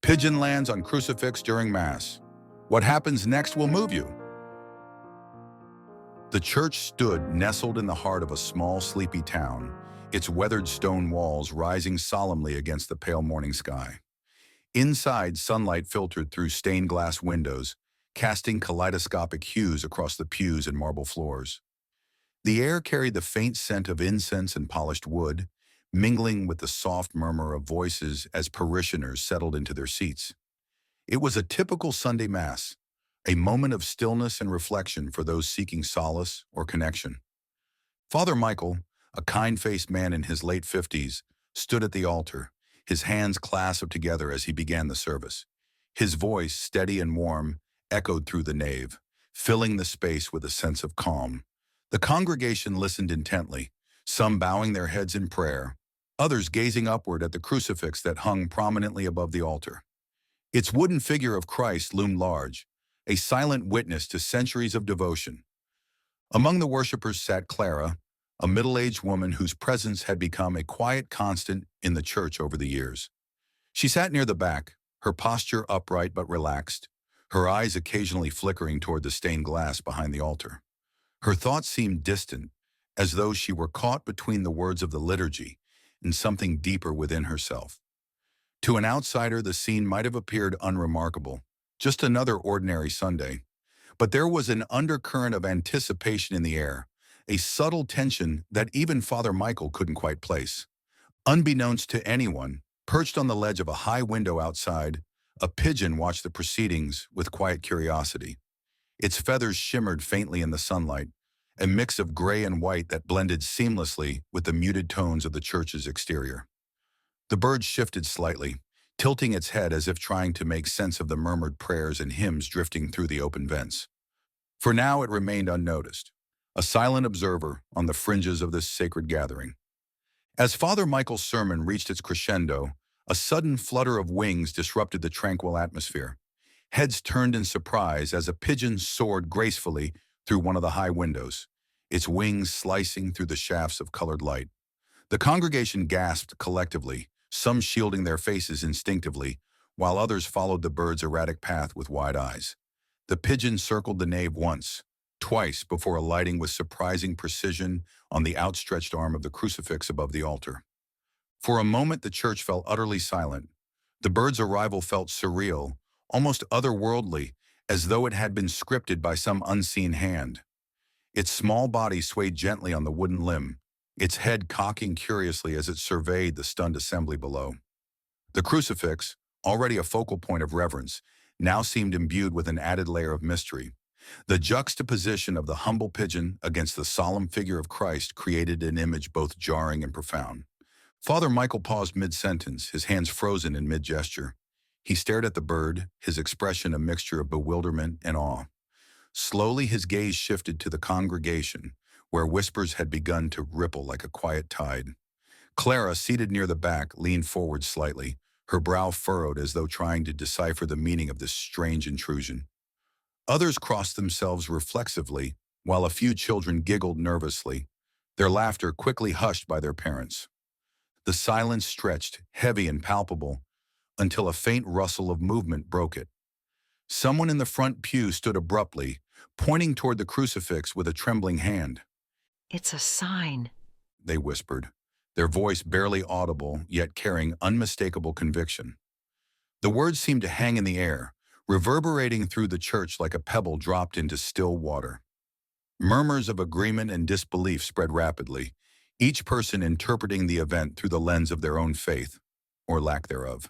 Pigeon lands on Crucifix during Mass. What happens next will move you. The church stood nestled in the heart of a small, sleepy town, its weathered stone walls rising solemnly against the pale morning sky. Inside, sunlight filtered through stained glass windows, casting kaleidoscopic hues across the pews and marble floors. The air carried the faint scent of incense and polished wood, mingling with the soft murmur of voices as parishioners settled into their seats. It was a typical Sunday Mass, a moment of stillness and reflection for those seeking solace or connection. Father Michael, a kind-faced man in his late 50s, stood at the altar, his hands clasped together as he began the service. His voice, steady and warm, echoed through the nave, filling the space with a sense of calm. The congregation listened intently, some bowing their heads in prayer, others gazing upward at the crucifix that hung prominently above the altar. Its wooden figure of Christ loomed large, a silent witness to centuries of devotion. Among the worshippers sat Clara, a middle-aged woman whose presence had become a quiet constant in the church over the years. She sat near the back, her posture upright but relaxed, her eyes occasionally flickering toward the stained glass behind the altar. Her thoughts seemed distant, as though she were caught between the words of the liturgy and something deeper within herself. To an outsider, the scene might have appeared unremarkable, just another ordinary Sunday. But there was an undercurrent of anticipation in the air, a subtle tension that even Father Michael couldn't quite place. Unbeknownst to anyone, perched on the ledge of a high window outside, a pigeon watched the proceedings with quiet curiosity. Its feathers shimmered faintly in the sunlight, a mix of gray and white that blended seamlessly with the muted tones of the church's exterior. The bird shifted slightly, tilting its head as if trying to make sense of the murmured prayers and hymns drifting through the open vents. For now it remained unnoticed, a silent observer on the fringes of this sacred gathering. As Father Michael's sermon reached its crescendo, a sudden flutter of wings disrupted the tranquil atmosphere. Heads turned in surprise as a pigeon soared gracefully through one of the high windows, its wings slicing through the shafts of colored light. The congregation gasped collectively, some shielding their faces instinctively, while others followed the bird's erratic path with wide eyes. The pigeon circled the nave once, twice before alighting with surprising precision on the outstretched arm of the crucifix above the altar. For a moment the church fell utterly silent. The bird's arrival felt surreal, almost otherworldly, as though it had been scripted by some unseen hand. Its small body swayed gently on the wooden limb, its head cocking curiously as it surveyed the stunned assembly below. The crucifix, already a focal point of reverence, now seemed imbued with an added layer of mystery. The juxtaposition of the humble pigeon against the solemn figure of Christ created an image both jarring and profound. Father Michael paused mid-sentence, his hands frozen in mid-gesture. He stared at the bird, his expression a mixture of bewilderment and awe. Slowly his gaze shifted to the congregation, where whispers had begun to ripple like a quiet tide. Clara, seated near the back, leaned forward slightly, her brow furrowed as though trying to decipher the meaning of this strange intrusion. Others crossed themselves reflexively, while a few children giggled nervously, their laughter quickly hushed by their parents. The silence stretched, heavy and palpable, until a faint rustle of movement broke it. Someone in the front pew stood abruptly, pointing toward the crucifix with a trembling hand. It's a sign, They whispered, their voice barely audible yet carrying unmistakable conviction. The words seemed to hang in the air, reverberating through the church like a pebble dropped into still water. Murmurs of agreement and disbelief spread rapidly, each person interpreting the event through the lens of their own faith, or lack thereof.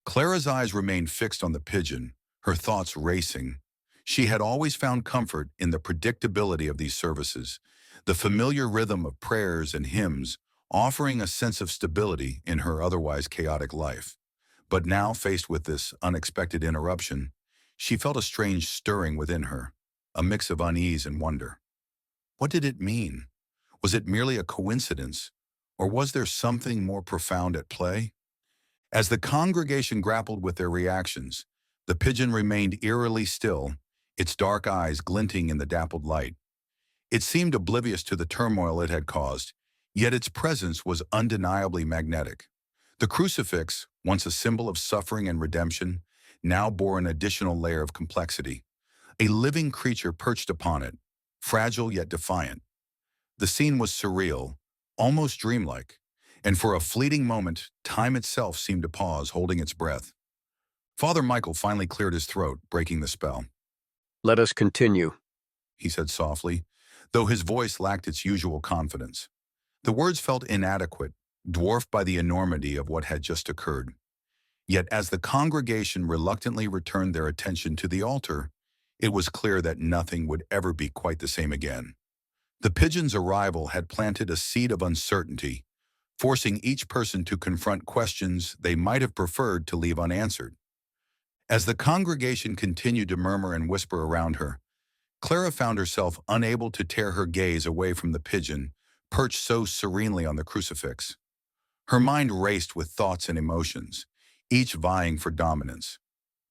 Clara's eyes remained fixed on the pigeon, her thoughts racing. She had always found comfort in the predictability of these services, the familiar rhythm of prayers and hymns, offering a sense of stability in her otherwise chaotic life. But now, faced with this unexpected interruption, she felt a strange stirring within her, a mix of unease and wonder. What did it mean? Was it merely a coincidence, or was there something more profound at play? As the congregation grappled with their reactions, the pigeon remained eerily still, its dark eyes glinting in the dappled light. It seemed oblivious to the turmoil it had caused, yet its presence was undeniably magnetic. The crucifix, once a symbol of suffering and redemption, now bore an additional layer of complexity. A living creature perched upon it, fragile yet defiant. The scene was surreal, almost dreamlike, and for a fleeting moment, time itself seemed to pause, holding its breath. Father Michael finally cleared his throat, breaking the spell. Let us continue. He said softly, though his voice lacked its usual confidence. The words felt inadequate, dwarfed by the enormity of what had just occurred. Yet as the congregation reluctantly returned their attention to the altar, it was clear that nothing would ever be quite the same again. The pigeon's arrival had planted a seed of uncertainty, forcing each person to confront questions they might have preferred to leave unanswered. As the congregation continued to murmur and whisper around her, Clara found herself unable to tear her gaze away from the pigeon, perched so serenely on the crucifix. Her mind raced with thoughts and emotions, each vying for dominance.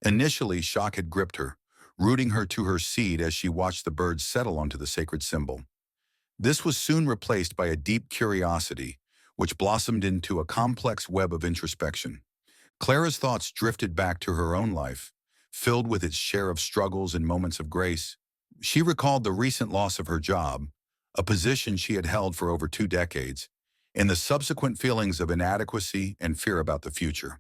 Initially, shock had gripped her, rooting her to her seat as she watched the bird settle onto the sacred symbol. This was soon replaced by a deep curiosity, which blossomed into a complex web of introspection. Clara's thoughts drifted back to her own life, filled with its share of struggles and moments of grace. She recalled the recent loss of her job, a position she had held for over 2 decades, and the subsequent feelings of inadequacy and fear about the future.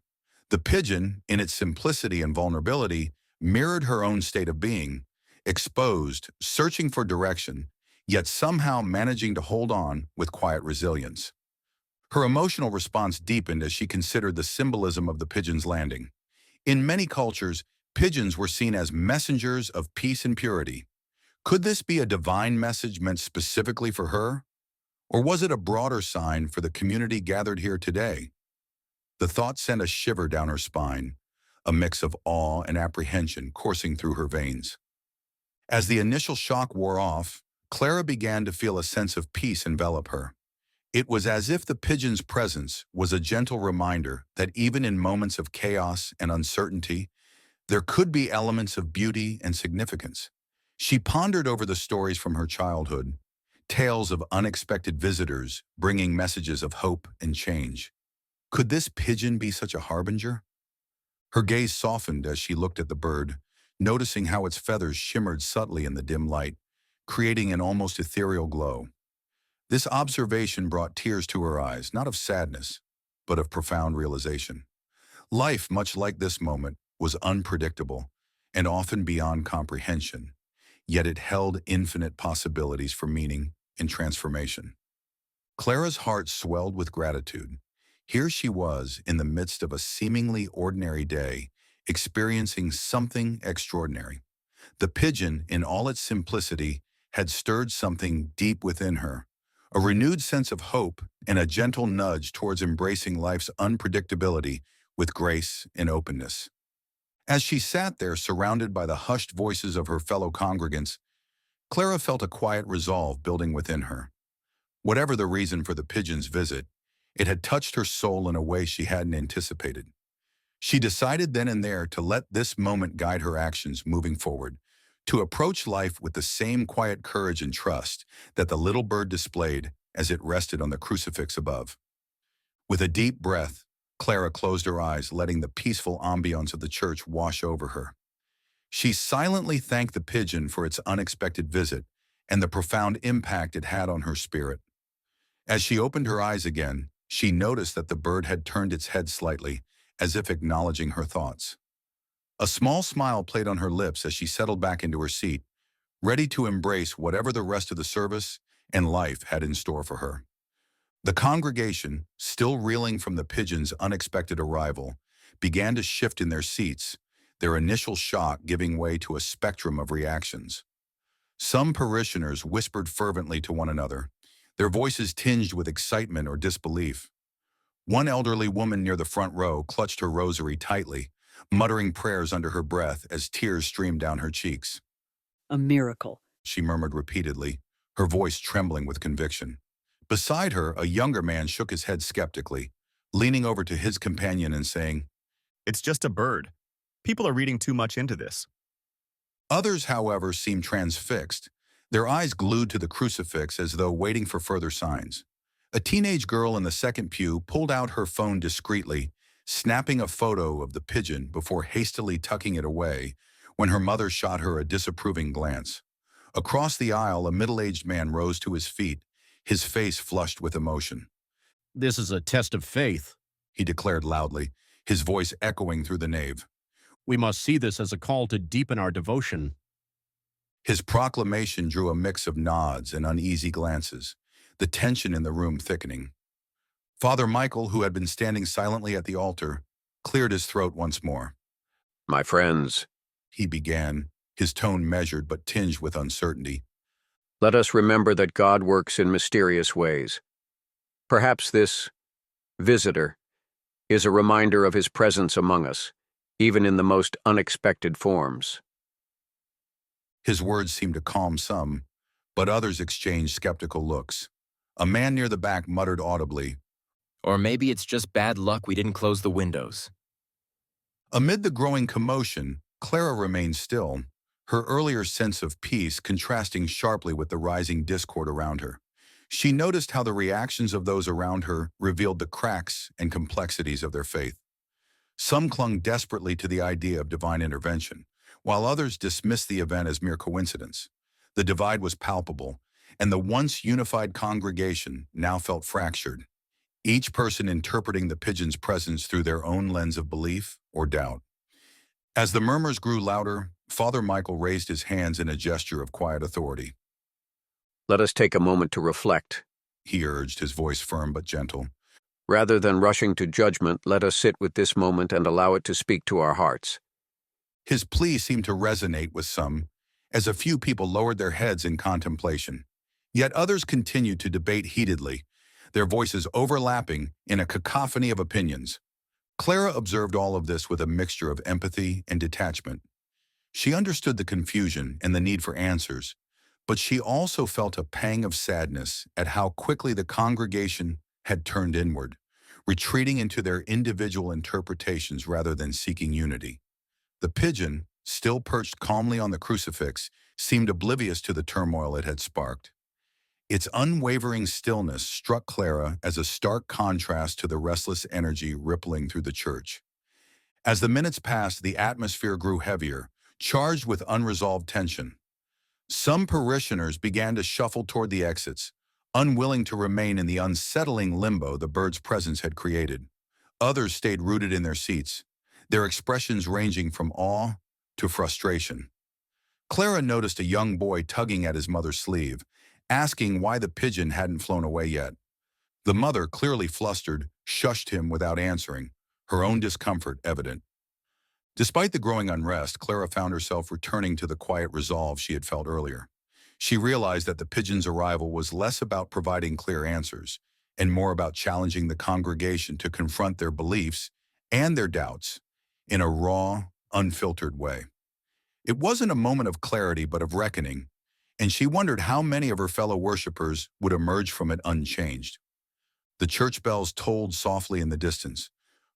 The pigeon, in its simplicity and vulnerability, mirrored her own state of being, exposed, searching for direction, yet somehow managing to hold on with quiet resilience. Her emotional response deepened as she considered the symbolism of the pigeon's landing. In many cultures, pigeons were seen as messengers of peace and purity. Could this be a divine message meant specifically for her? Or was it a broader sign for the community gathered here today? The thought sent a shiver down her spine, a mix of awe and apprehension coursing through her veins. As the initial shock wore off, Clara began to feel a sense of peace envelop her. It was as if the pigeon's presence was a gentle reminder that even in moments of chaos and uncertainty, there could be elements of beauty and significance. She pondered over the stories from her childhood, tales of unexpected visitors bringing messages of hope and change. Could this pigeon be such a harbinger? Her gaze softened as she looked at the bird, noticing how its feathers shimmered subtly in the dim light, creating an almost ethereal glow. This observation brought tears to her eyes, not of sadness, but of profound realization. Life, much like this moment, was unpredictable and often beyond comprehension, yet it held infinite possibilities for meaning and transformation. Clara's heart swelled with gratitude. Here she was in the midst of a seemingly ordinary day, experiencing something extraordinary. The pigeon, in all its simplicity, had stirred something deep within her, a renewed sense of hope and a gentle nudge towards embracing life's unpredictability with grace and openness. As she sat there surrounded by the hushed voices of her fellow congregants, Clara felt a quiet resolve building within her. Whatever the reason for the pigeon's visit, it had touched her soul in a way she hadn't anticipated. She decided then and there to let this moment guide her actions moving forward, to approach life with the same quiet courage and trust that the little bird displayed as it rested on the crucifix above. With a deep breath, Clara closed her eyes, letting the peaceful ambiance of the church wash over her. She silently thanked the pigeon for its unexpected visit and the profound impact it had on her spirit. As she opened her eyes again, she noticed that the bird had turned its head slightly, as if acknowledging her thoughts. A small smile played on her lips as she settled back into her seat, ready to embrace whatever the rest of the service and life had in store for her. The congregation, still reeling from the pigeon's unexpected arrival, began to shift in their seats, their initial shock giving way to a spectrum of reactions. Some parishioners whispered fervently to one another, their voices tinged with excitement or disbelief. One elderly woman near the front row clutched her rosary tightly, muttering prayers under her breath as tears streamed down her cheeks. A miracle. She murmured repeatedly, her voice trembling with conviction. Beside her, a younger man shook his head skeptically, leaning over to his companion and saying, It's just a bird. People are reading too much into this. Others, however, seemed transfixed, their eyes glued to the crucifix as though waiting for further signs. A teenage girl in the second pew pulled out her phone discreetly, snapping a photo of the pigeon before hastily tucking it away when her mother shot her a disapproving glance. Across the aisle, a middle-aged man rose to his feet, his face flushed with emotion. This is a test of faith. He declared loudly, his voice echoing through the nave. We must see this as a call to deepen our devotion. His proclamation drew a mix of nods and uneasy glances, the tension in the room thickening. Father Michael, who had been standing silently at the altar, cleared his throat once more. My friends, He began, his tone measured but tinged with uncertainty. let us remember that God works in mysterious ways. Perhaps this visitor is a reminder of his presence among us, even in the most unexpected forms. His words seemed to calm some, but others exchanged skeptical looks. A man near the back muttered audibly. Or maybe it's just bad luck we didn't close the windows. Amid the growing commotion, Clara remained still, her earlier sense of peace contrasting sharply with the rising discord around her. She noticed how the reactions of those around her revealed the cracks and complexities of their faith. Some clung desperately to the idea of divine intervention, while others dismissed the event as mere coincidence. The divide was palpable, and the once unified congregation now felt fractured, each person interpreting the pigeon's presence through their own lens of belief or doubt. As the murmurs grew louder, Father Michael raised his hands in a gesture of quiet authority. Let us take a moment to reflect. He urged, his voice firm but gentle. Rather than rushing to judgment, let us sit with this moment and allow it to speak to our hearts. His plea seemed to resonate with some, as a few people lowered their heads in contemplation. Yet others continued to debate heatedly, their voices overlapping in a cacophony of opinions. Clara observed all of this with a mixture of empathy and detachment. She understood the confusion and the need for answers, but she also felt a pang of sadness at how quickly the congregation had turned inward, retreating into their individual interpretations rather than seeking unity. The pigeon, still perched calmly on the crucifix, seemed oblivious to the turmoil it had sparked. Its unwavering stillness struck Clara as a stark contrast to the restless energy rippling through the church. As the minutes passed, the atmosphere grew heavier, charged with unresolved tension. Some parishioners began to shuffle toward the exits, unwilling to remain in the unsettling limbo the bird's presence had created. Others stayed rooted in their seats, their expressions ranging from awe to frustration. Clara noticed a young boy tugging at his mother's sleeve, asking why the pigeon hadn't flown away yet. The mother, clearly flustered, shushed him without answering, her own discomfort evident. Despite the growing unrest, Clara found herself returning to the quiet resolve she had felt earlier. She realized that the pigeon's arrival was less about providing clear answers and more about challenging the congregation to confront their beliefs and their doubts in a raw, unfiltered way. It wasn't a moment of clarity but of reckoning, and she wondered how many of her fellow worshippers would emerge from it unchanged. The church bells tolled softly in the distance,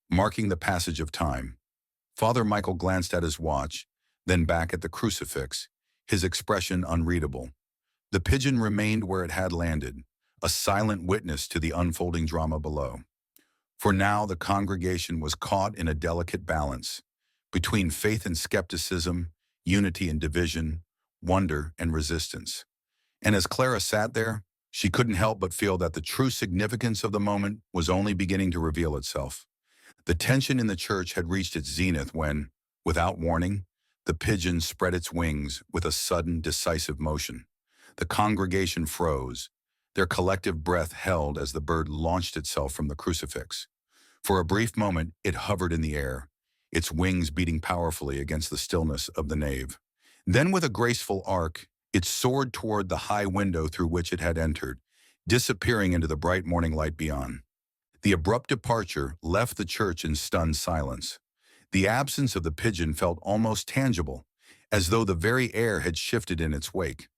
marking the passage of time. Father Michael glanced at his watch, then back at the crucifix, his expression unreadable. The pigeon remained where it had landed, a silent witness to the unfolding drama below. For now, the congregation was caught in a delicate balance between faith and skepticism, unity and division, wonder and resistance. And as Clara sat there, she couldn't help but feel that the true significance of the moment was only beginning to reveal itself. The tension in the church had reached its zenith when, without warning, the pigeon spread its wings with a sudden, decisive motion. The congregation froze, their collective breath held as the bird launched itself from the crucifix. For a brief moment, it hovered in the air, its wings beating powerfully against the stillness of the nave. Then, with a graceful arc, it soared toward the high window through which it had entered, disappearing into the bright morning light beyond. The abrupt departure left the church in stunned silence. The absence of the pigeon felt almost tangible, as though the very air had shifted in its wake.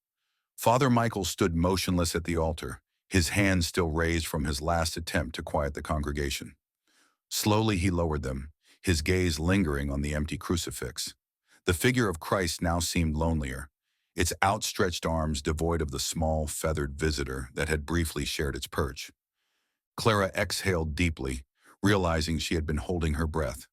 Father Michael stood motionless at the altar, his hands still raised from his last attempt to quiet the congregation. Slowly he lowered them, his gaze lingering on the empty crucifix. The figure of Christ now seemed lonelier, its outstretched arms devoid of the small, feathered visitor that had briefly shared its perch. Clara exhaled deeply, realizing she had been holding her breath.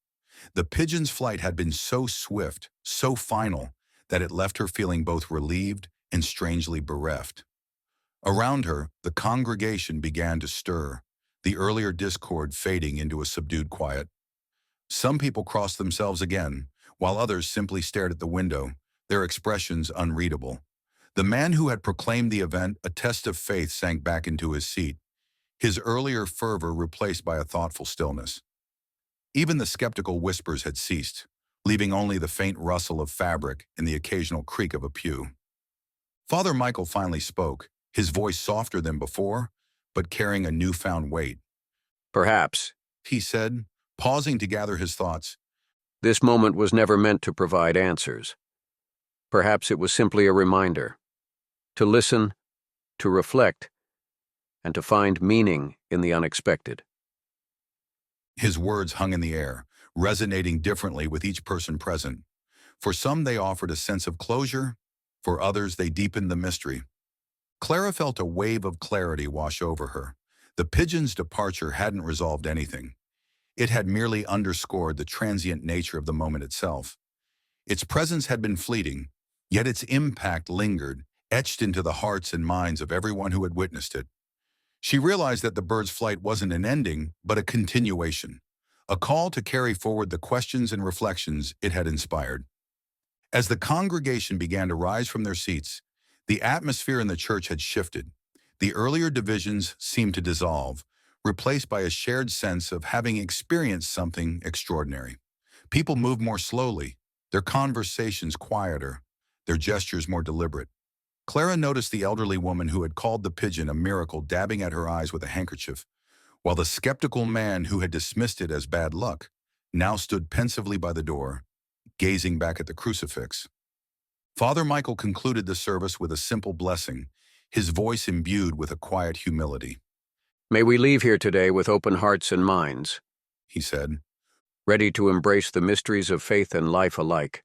The pigeon's flight had been so swift, so final, that it left her feeling both relieved and strangely bereft. Around her, the congregation began to stir, the earlier discord fading into a subdued quiet. Some people crossed themselves again, while others simply stared at the window, their expressions unreadable. The man who had proclaimed the event a test of faith sank back into his seat, his earlier fervor replaced by a thoughtful stillness. Even the skeptical whispers had ceased, leaving only the faint rustle of fabric and the occasional creak of a pew. Father Michael finally spoke, his voice softer than before, but carrying a newfound weight. Perhaps He said, pausing to gather his thoughts. this moment was never meant to provide answers. Perhaps it was simply a reminder to listen, to reflect, and to find meaning in the unexpected. His words hung in the air, resonating differently with each person present. For some, they offered a sense of closure. For others, they deepened the mystery. Clara felt a wave of clarity wash over her. The pigeon's departure hadn't resolved anything. It had merely underscored the transient nature of the moment itself. Its presence had been fleeting, yet its impact lingered, etched into the hearts and minds of everyone who had witnessed it. She realized that the bird's flight wasn't an ending, but a continuation, a call to carry forward the questions and reflections it had inspired. As the congregation began to rise from their seats, the atmosphere in the church had shifted. The earlier divisions seemed to dissolve, replaced by a shared sense of having experienced something extraordinary. People moved more slowly, their conversations quieter, their gestures more deliberate. Clara noticed the elderly woman who had called the pigeon a miracle dabbing at her eyes with a handkerchief, while the skeptical man who had dismissed it as bad luck now stood pensively by the door, gazing back at the crucifix. Father Michael concluded the service with a simple blessing, his voice imbued with a quiet humility. May we leave here today with open hearts and minds, He said. ready to embrace the mysteries of faith and life alike.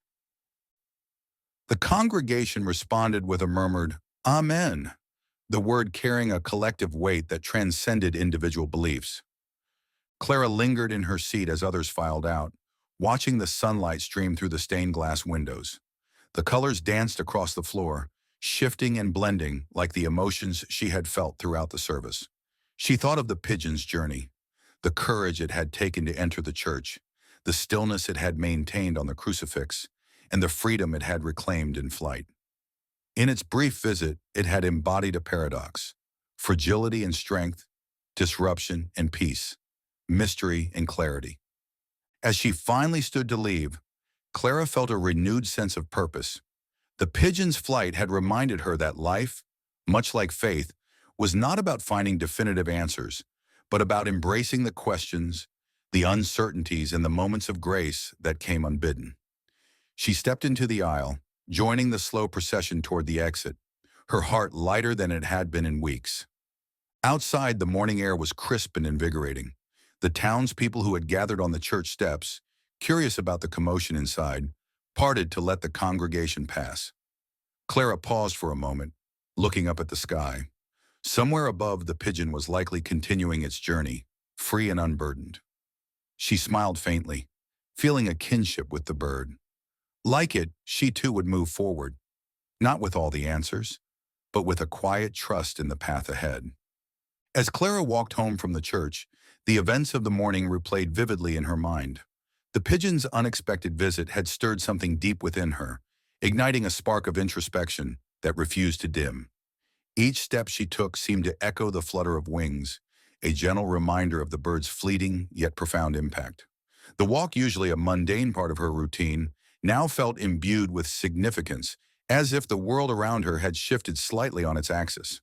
The congregation responded with a murmured, Amen, the word carrying a collective weight that transcended individual beliefs. Clara lingered in her seat as others filed out, watching the sunlight stream through the stained glass windows. The colors danced across the floor, shifting and blending like the emotions she had felt throughout the service. She thought of the pigeon's journey, the courage it had taken to enter the church, the stillness it had maintained on the crucifix, and the freedom it had reclaimed in flight. In its brief visit, it had embodied a paradox: fragility and strength, disruption and peace, mystery and clarity. As she finally stood to leave, Clara felt a renewed sense of purpose. The pigeon's flight had reminded her that life, much like faith, was not about finding definitive answers, but about embracing the questions, the uncertainties, and the moments of grace that came unbidden. She stepped into the aisle, joining the slow procession toward the exit, her heart lighter than it had been in weeks. Outside, the morning air was crisp and invigorating. The townspeople who had gathered on the church steps, curious about the commotion inside, parted to let the congregation pass. Clara paused for a moment, looking up at the sky. Somewhere above, the pigeon was likely continuing its journey, free and unburdened. She smiled faintly, feeling a kinship with the bird. Like it, she too would move forward, not with all the answers, but with a quiet trust in the path ahead. As Clara walked home from the church, the events of the morning replayed vividly in her mind. The pigeon's unexpected visit had stirred something deep within her, igniting a spark of introspection that refused to dim. Each step she took seemed to echo the flutter of wings, a gentle reminder of the bird's fleeting yet profound impact. The walk, usually a mundane part of her routine, now felt imbued with significance, as if the world around her had shifted slightly on its axis.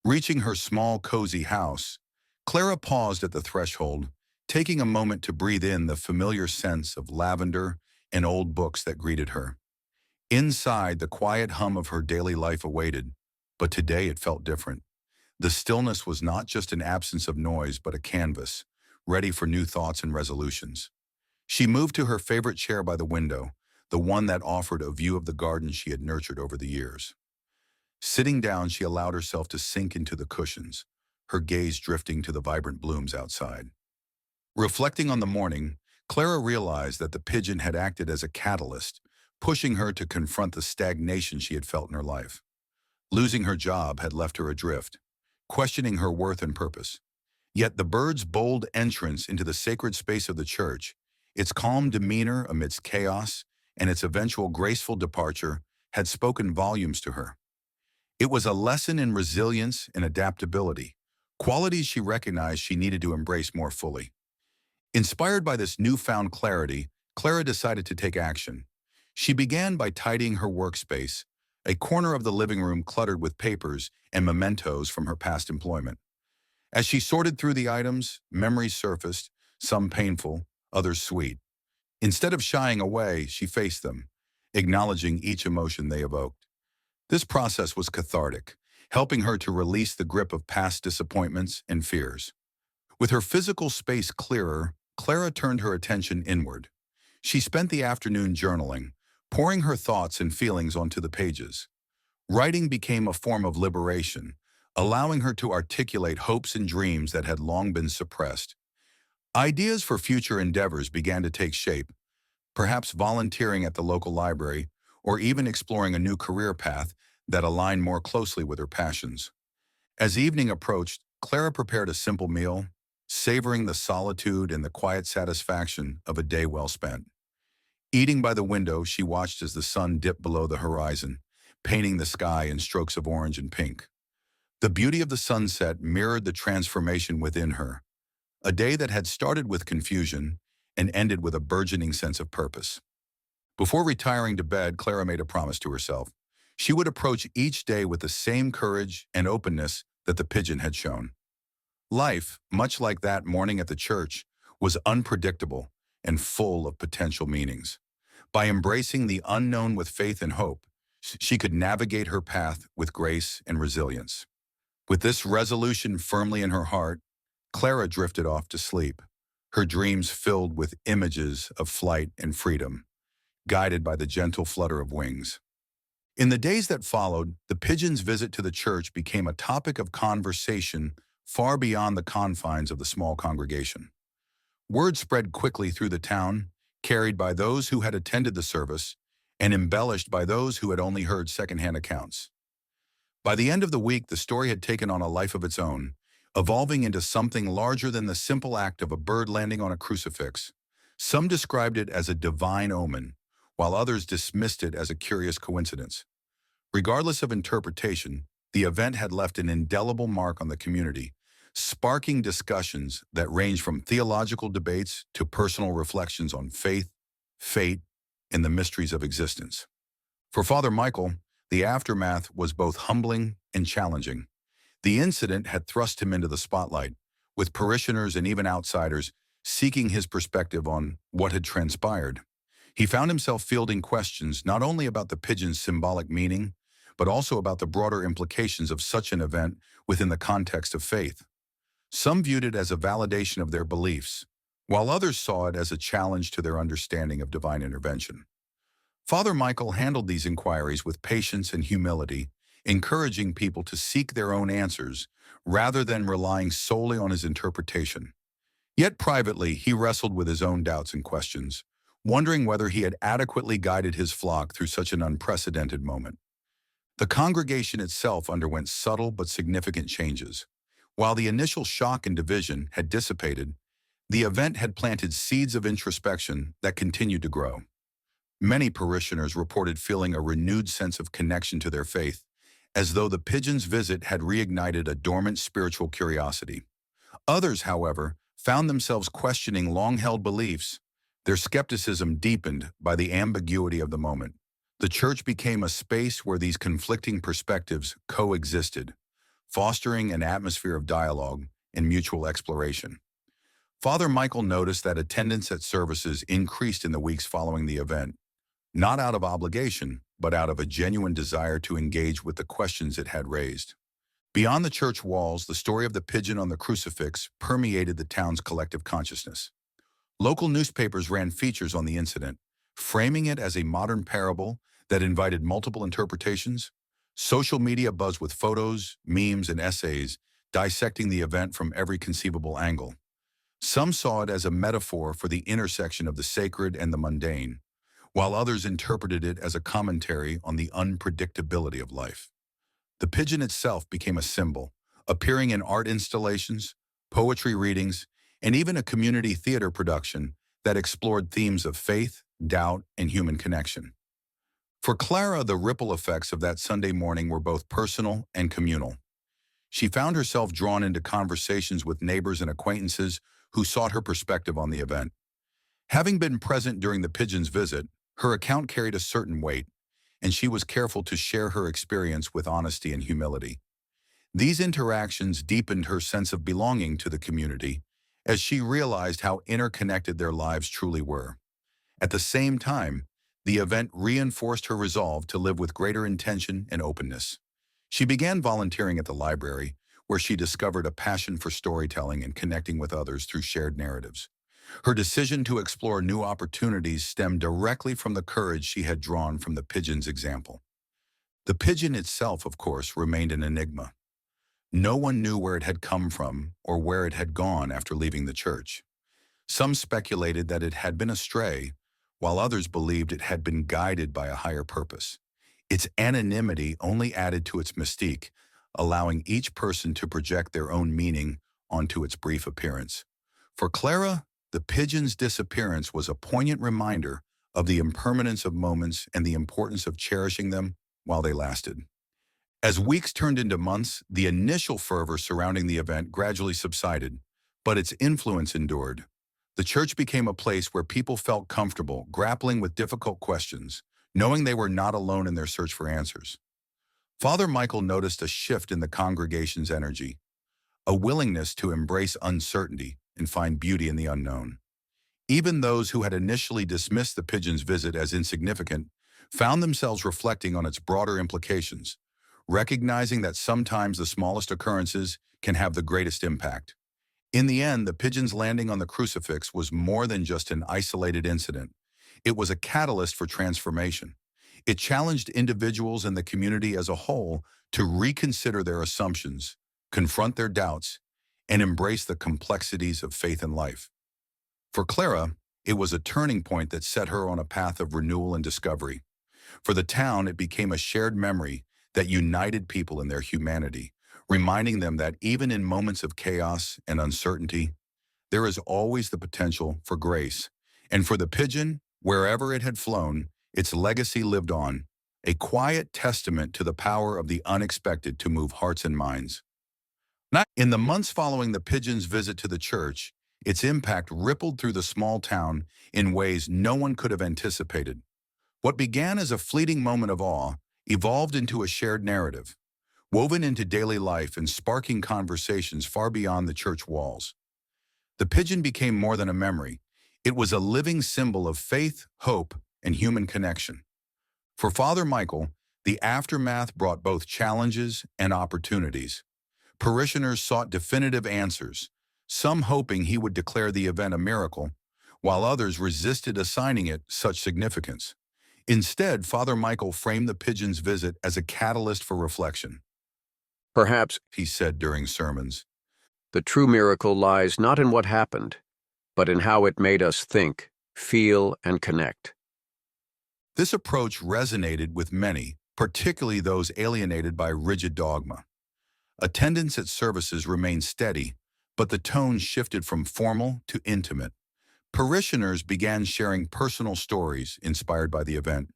Reaching her small, cozy house, Clara paused at the threshold, taking a moment to breathe in the familiar sense of lavender and old books that greeted her. Inside, the quiet hum of her daily life awaited, but today it felt different. The stillness was not just an absence of noise, but a canvas, ready for new thoughts and resolutions. She moved to her favorite chair by the window, the one that offered a view of the garden she had nurtured over the years. Sitting down, she allowed herself to sink into the cushions, her gaze drifting to the vibrant blooms outside. Reflecting on the morning, Clara realized that the pigeon had acted as a catalyst, pushing her to confront the stagnation she had felt in her life. Losing her job had left her adrift, questioning her worth and purpose. Yet the bird's bold entrance into the sacred space of the church, its calm demeanor amidst chaos, and its eventual graceful departure had spoken volumes to her. It was a lesson in resilience and adaptability, qualities she recognized she needed to embrace more fully. Inspired by this newfound clarity, Clara decided to take action. She began by tidying her workspace, a corner of the living room cluttered with papers and mementos from her past employment. As she sorted through the items, memories surfaced, some painful, others sweet. Instead of shying away, she faced them, acknowledging each emotion they evoked. This process was cathartic, helping her to release the grip of past disappointments and fears. With her physical space clearer, Clara turned her attention inward. She spent the afternoon journaling, pouring her thoughts and feelings onto the pages. Writing became a form of liberation, allowing her to articulate hopes and dreams that had long been suppressed. Ideas for future endeavors began to take shape, perhaps volunteering at the local library or even exploring a new career path that aligned more closely with her passions. As evening approached, Clara prepared a simple meal, savoring the solitude and the quiet satisfaction of a day well spent. Eating by the window, she watched as the sun dipped below the horizon, painting the sky in strokes of orange and pink. The beauty of the sunset mirrored the transformation within her, a day that had started with confusion and ended with a burgeoning sense of purpose. Before retiring to bed, Clara made a promise to herself. She would approach each day with the same courage and openness that the pigeon had shown. Life, much like that morning at the church, was unpredictable and full of potential meanings. By embracing the unknown with faith and hope, she could navigate her path with grace and resilience. With this resolution firmly in her heart, Clara drifted off to sleep, her dreams filled with images of flight and freedom, guided by the gentle flutter of wings. In the days that followed, the pigeon's visit to the church became a topic of conversation far beyond the confines of the small congregation. Word spread quickly through the town, carried by those who had attended the service and embellished by those who had only heard secondhand accounts. By the end of the week, the story had taken on a life of its own, evolving into something larger than the simple act of a bird landing on a crucifix. Some described it as a divine omen, while others dismissed it as a curious coincidence. Regardless of interpretation, the event had left an indelible mark on the community, sparking discussions that ranged from theological debates to personal reflections on faith, fate, and the mysteries of existence. For Father Michael, the aftermath was both humbling and challenging. The incident had thrust him into the spotlight, with parishioners and even outsiders seeking his perspective on what had transpired. He found himself fielding questions not only about the pigeon's symbolic meaning, but also about the broader implications of such an event within the context of faith. Some viewed it as a validation of their beliefs, while others saw it as a challenge to their understanding of divine intervention. Father Michael handled these inquiries with patience and humility, encouraging people to seek their own answers rather than relying solely on his interpretation. Yet privately, he wrestled with his own doubts and questions, wondering whether he had adequately guided his flock through such an unprecedented moment. The congregation itself underwent subtle but significant changes. While the initial shock and division had dissipated, the event had planted seeds of introspection that continued to grow. Many parishioners reported feeling a renewed sense of connection to their faith, as though the pigeon's visit had reignited a dormant spiritual curiosity. Others, however, found themselves questioning long-held beliefs. Their skepticism deepened by the ambiguity of the moment. The church became a space where these conflicting perspectives coexisted, fostering an atmosphere of dialogue and mutual exploration. Father Michael noticed that attendance at services increased in the weeks following the event, not out of obligation, but out of a genuine desire to engage with the questions it had raised. Beyond the church walls, the story of the pigeon on the crucifix permeated the town's collective consciousness. Local newspapers ran features on the incident, framing it as a modern parable that invited multiple interpretations. Social media buzzed with photos, memes, and essays dissecting the event from every conceivable angle. Some saw it as a metaphor for the intersection of the sacred and the mundane, while others interpreted it as a commentary on the unpredictability of life. The pigeon itself became a symbol, appearing in art installations, poetry readings, and even a community theater production that explored themes of faith, doubt, and human connection. For Clara, the ripple effects of that Sunday morning were both personal and communal. She found herself drawn into conversations with neighbors and acquaintances who sought her perspective on the event. Having been present during the pigeon's visit, her account carried a certain weight, and she was careful to share her experience with honesty and humility. These interactions deepened her sense of belonging to the community as she realized how interconnected their lives truly were. At the same time, the event reinforced her resolve to live with greater intention and openness. She began volunteering at the library, where she discovered a passion for storytelling and connecting with others through shared narratives. Her decision to explore new opportunities stemmed directly from the courage she had drawn from the pigeon's example. The pigeon itself, of course, remained an enigma. No one knew where it had come from or where it had gone after leaving the church. Some speculated that it had been a stray, while others believed it had been guided by a higher purpose. Its anonymity only added to its mystique, allowing each person to project their own meaning onto its brief appearance. For Clara, the pigeon's disappearance was a poignant reminder of the impermanence of moments and the importance of cherishing them while they lasted. As weeks turned into months, the initial fervor surrounding the event gradually subsided, but its influence endured. The church became a place where people felt comfortable grappling with difficult questions, knowing they were not alone in their search for answers. Father Michael noticed a shift in the congregation's energy, a willingness to embrace uncertainty and find beauty in the unknown. Even those who had initially dismissed the pigeon's visit as insignificant found themselves reflecting on its broader implications, recognizing that sometimes the smallest occurrences can have the greatest impact. In the end, the pigeon's landing on the crucifix was more than just an isolated incident. It was a catalyst for transformation. It challenged individuals and the community as a whole to reconsider their assumptions, confront their doubts, and embrace the complexities of faith and life. For Clara, it was a turning point that set her on a path of renewal and discovery. For the town, it became a shared memory that united people in their humanity, reminding them that even in moments of chaos and uncertainty, there is always the potential for grace. And for the pigeon, wherever it had flown, its legacy lived on, a quiet testament to the power of the unexpected to move hearts and minds. In the months following the pigeon's visit to the church, its impact rippled through the small town in ways no one could have anticipated. What began as a fleeting moment of awe evolved into a shared narrative, woven into daily life and sparking conversations far beyond the church walls. The pigeon became more than a memory. It was a living symbol of faith, hope, and human connection. For Father Michael, the aftermath brought both challenges and opportunities. Parishioners sought definitive answers, some hoping he would declare the event a miracle, while others resisted assigning it such significance. Instead, Father Michael framed the pigeon's visit as a catalyst for reflection. Perhaps He said during sermons, the true miracle lies not in what happened, but in how it made us think, feel, and connect. This approach resonated with many, particularly those alienated by rigid dogma. Attendance at services remained steady, but the tone shifted from formal to intimate. Parishioners began sharing personal stories inspired by the event,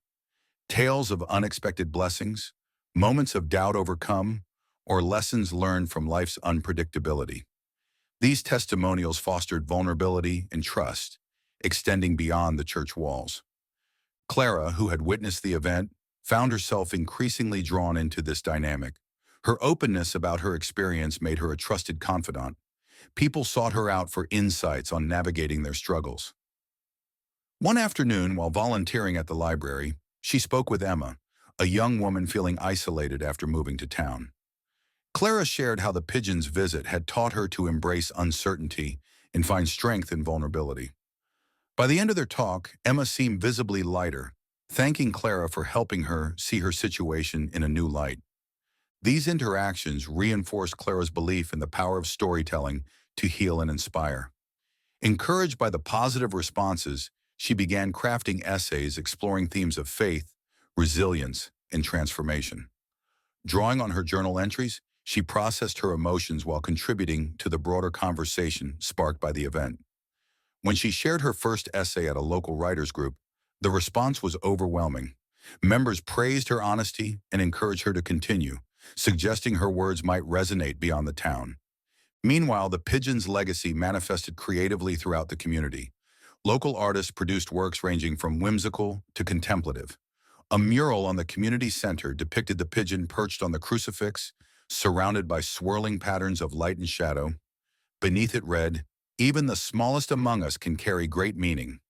tales of unexpected blessings, moments of doubt overcome, or lessons learned from life's unpredictability. These testimonials fostered vulnerability and trust, extending beyond the church walls. Clara, who had witnessed the event, found herself increasingly drawn into this dynamic. Her openness about her experience made her a trusted confidant. People sought her out for insights on navigating their struggles. One afternoon, while volunteering at the library, she spoke with Emma, a young woman feeling isolated after moving to town. Clara shared how the pigeon's visit had taught her to embrace uncertainty and find strength in vulnerability. By the end of their talk, Emma seemed visibly lighter, thanking Clara for helping her see her situation in a new light. These interactions reinforced Clara's belief in the power of storytelling to heal and inspire. Encouraged by the positive responses, she began crafting essays exploring themes of faith, resilience, and transformation. Drawing on her journal entries, she processed her emotions while contributing to the broader conversation sparked by the event. When she shared her first essay at a local writers group, the response was overwhelming. Members praised her honesty and encouraged her to continue, suggesting her words might resonate beyond the town. Meanwhile, the Pigeon's legacy manifested creatively throughout the community. Local artists produced works ranging from whimsical to contemplative. A mural on the community center depicted the pigeon perched on the crucifix, surrounded by swirling patterns of light and shadow. Beneath it read, "Even the smallest among us can carry great meaning."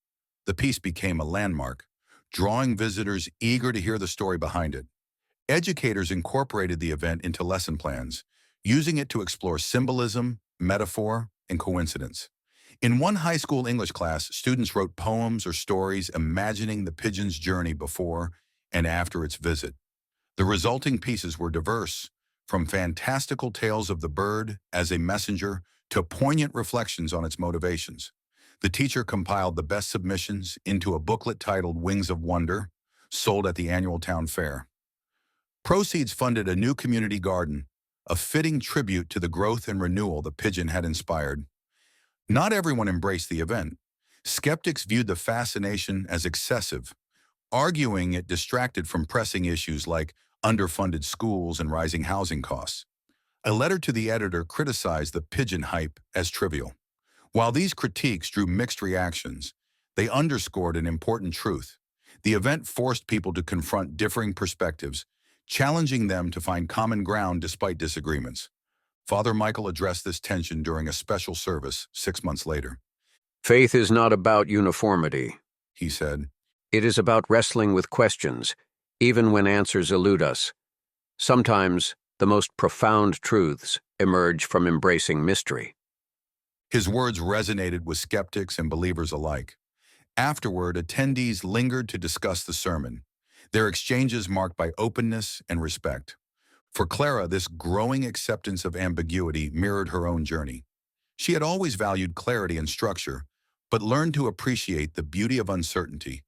The piece became a landmark, drawing visitors eager to hear the story behind it. Educators incorporated the event into lesson plans, using it to explore symbolism, metaphor, and coincidence. In one high school English class, students wrote poems or stories imagining the pigeon's journey before and after its visit. The resulting pieces were diverse, from fantastical tales of the bird as a messenger to poignant reflections on its motivations. The teacher compiled the best submissions into a booklet titled Wings of Wonder, sold at the annual town fair. Proceeds funded a new community garden, a fitting tribute to the growth and renewal the pigeon had inspired. Not everyone embraced the event. Skeptics viewed the fascination as excessive, arguing it distracted from pressing issues like underfunded schools and rising housing costs. A letter to the editor criticized the pigeon hype as trivial. While these critiques drew mixed reactions, they underscored an important truth. The event forced people to confront differing perspectives, challenging them to find common ground despite disagreements. Father Michael addressed this tension during a special service 6 months later. Faith is not about uniformity. He said, It is about wrestling with questions, even when answers elude us. Sometimes, the most profound truths emerge from embracing mystery. His words resonated with skeptics and believers alike. Afterward, attendees lingered to discuss the sermon, their exchanges marked by openness and respect. For Clara, this growing acceptance of ambiguity mirrored her own journey. She had always valued clarity and structure, but learned to appreciate the beauty of uncertainty,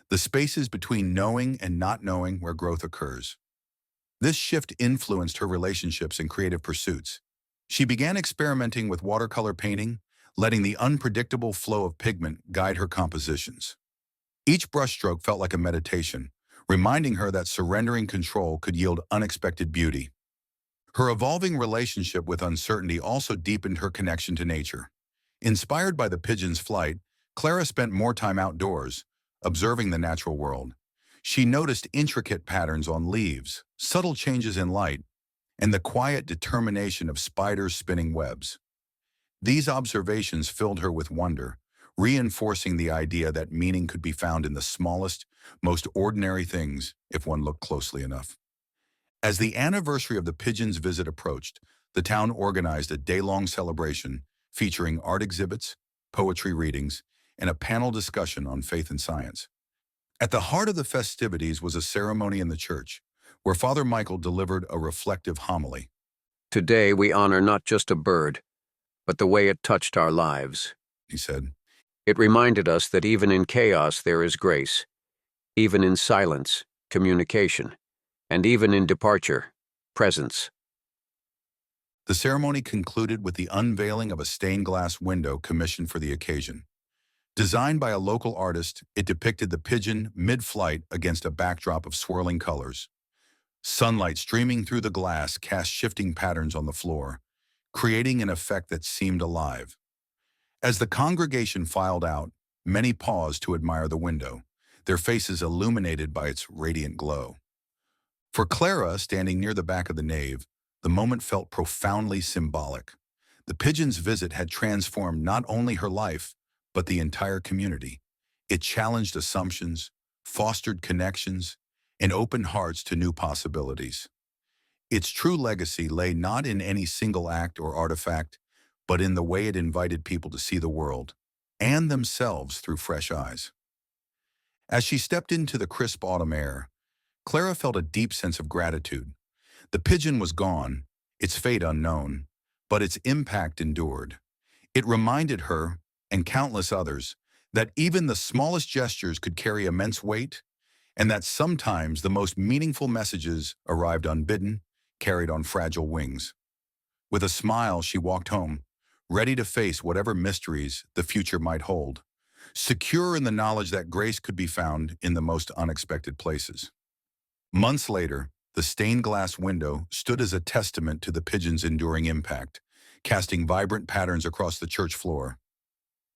the spaces between knowing and not knowing where growth occurs. This shift influenced her relationships and creative pursuits. She began experimenting with watercolor painting, letting the unpredictable flow of pigment guide her compositions. Each brushstroke felt like a meditation, reminding her that surrendering control could yield unexpected beauty. Her evolving relationship with uncertainty also deepened her connection to nature. Inspired by the pigeon's flight, Clara spent more time outdoors, observing the natural world. She noticed intricate patterns on leaves, subtle changes in light, and the quiet determination of spiders spinning webs. These observations filled her with wonder, reinforcing the idea that meaning could be found in the smallest, most ordinary things if one looked closely enough. As the anniversary of the pigeon's visit approached, the town organized a day-long celebration featuring art exhibits, poetry readings, and a panel discussion on faith and science. At the heart of the festivities was a ceremony in the church, where Father Michael delivered a reflective homily. Today we honor not just a bird, but the way it touched our lives. He said, It reminded us that even in chaos there is grace, even in silence, communication, and even in departure, presence. The ceremony concluded with the unveiling of a stained glass window commissioned for the occasion. Designed by a local artist, it depicted the pigeon mid-flight against a backdrop of swirling colors. Sunlight streaming through the glass cast shifting patterns on the floor, creating an effect that seemed alive. As the congregation filed out, many paused to admire the window, their faces illuminated by its radiant glow. For Clara, standing near the back of the nave, the moment felt profoundly symbolic. The pigeon's visit had transformed not only her life, but the entire community. It challenged assumptions, fostered connections, and opened hearts to new possibilities. Its true legacy lay not in any single act or artifact, but in the way it invited people to see the world and themselves through fresh eyes. As she stepped into the crisp autumn air, Clara felt a deep sense of gratitude. The pigeon was gone, its fate unknown, but its impact endured. It reminded her and countless others, that even the smallest gestures could carry immense weight, and that sometimes the most meaningful messages arrived unbidden, carried on fragile wings. With a smile, she walked home, ready to face whatever mysteries the future might hold, secure in the knowledge that grace could be found in the most unexpected places. Months later, the stained glass window stood as a testament to the pigeon's enduring impact, casting vibrant patterns across the church floor.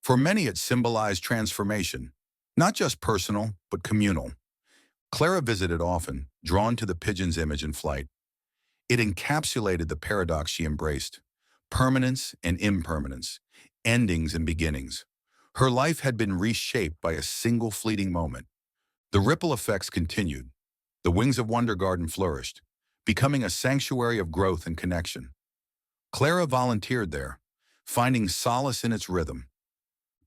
For many, it symbolized transformation, not just personal, but communal. Clara visited often, drawn to the pigeon's image in flight. It encapsulated the paradox she embraced: permanence and impermanence, endings and beginnings. Her life had been reshaped by a single fleeting moment. The ripple effects continued. The wings of Wonder Garden flourished, becoming a sanctuary of growth and connection. Clara volunteered there, finding solace in its rhythm.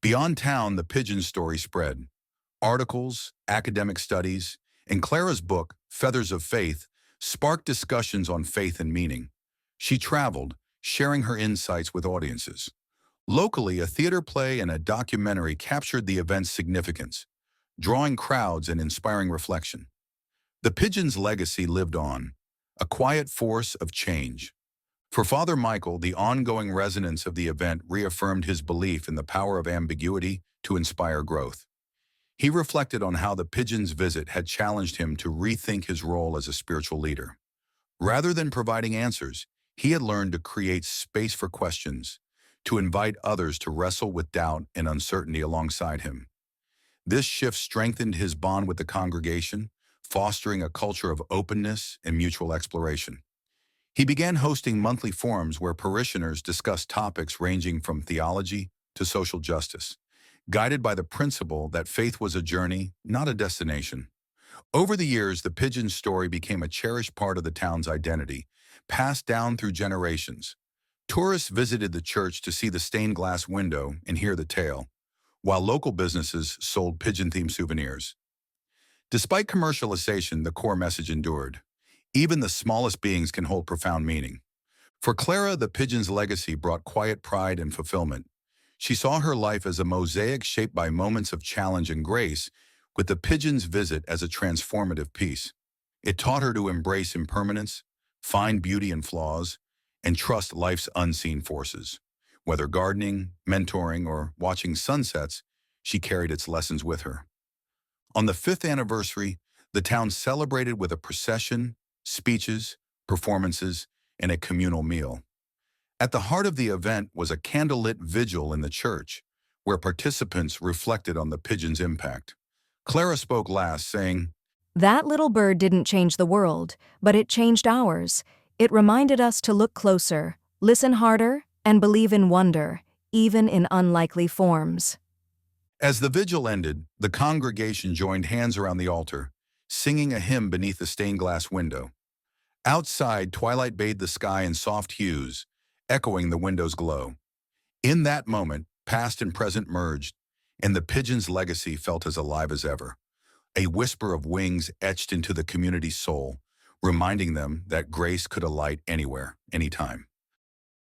Beyond town, the pigeon story spread. Articles, academic studies, and Clara's book, Feathers of Faith, sparked discussions on faith and meaning. She traveled, sharing her insights with audiences. Locally, a theater play and a documentary captured the event's significance, drawing crowds and inspiring reflection. The pigeon's legacy lived on, a quiet force of change. For Father Michael, the ongoing resonance of the event reaffirmed his belief in the power of ambiguity to inspire growth. He reflected on how the pigeon's visit had challenged him to rethink his role as a spiritual leader. Rather than providing answers, he had learned to create space for questions, to invite others to wrestle with doubt and uncertainty alongside him. This shift strengthened his bond with the congregation, fostering a culture of openness and mutual exploration. He began hosting monthly forums where parishioners discussed topics ranging from theology to social justice, guided by the principle that faith was a journey, not a destination. Over the years, the pigeon story became a cherished part of the town's identity, passed down through generations. Tourists visited the church to see the stained glass window and hear the tale, while local businesses sold pigeon-themed souvenirs. Despite commercialization, the core message endured. Even the smallest beings can hold profound meaning. For Clara, the pigeon's legacy brought quiet pride and fulfillment. She saw her life as a mosaic shaped by moments of challenge and grace, with the pigeon's visit as a transformative piece. It taught her to embrace impermanence, find beauty in flaws, and trust life's unseen forces. Whether gardening, mentoring, or watching sunsets, she carried its lessons with her. On the fifth anniversary, the town celebrated with a procession, speeches, performances, and a communal meal. At the heart of the event was a candlelit vigil in the church, where participants reflected on the pigeon's impact. Clara spoke last, saying, "That little bird didn't change the world, but it changed ours. It reminded us to look closer, listen harder, and believe in wonder, even in unlikely forms." As the vigil ended, the congregation joined hands around the altar, singing a hymn beneath the stained glass window. Outside, twilight bathed the sky in soft hues, echoing the window's glow. In that moment, past and present merged, and the pigeon's legacy felt as alive as ever. A whisper of wings etched into the community's soul, reminding them that grace could alight anywhere, anytime.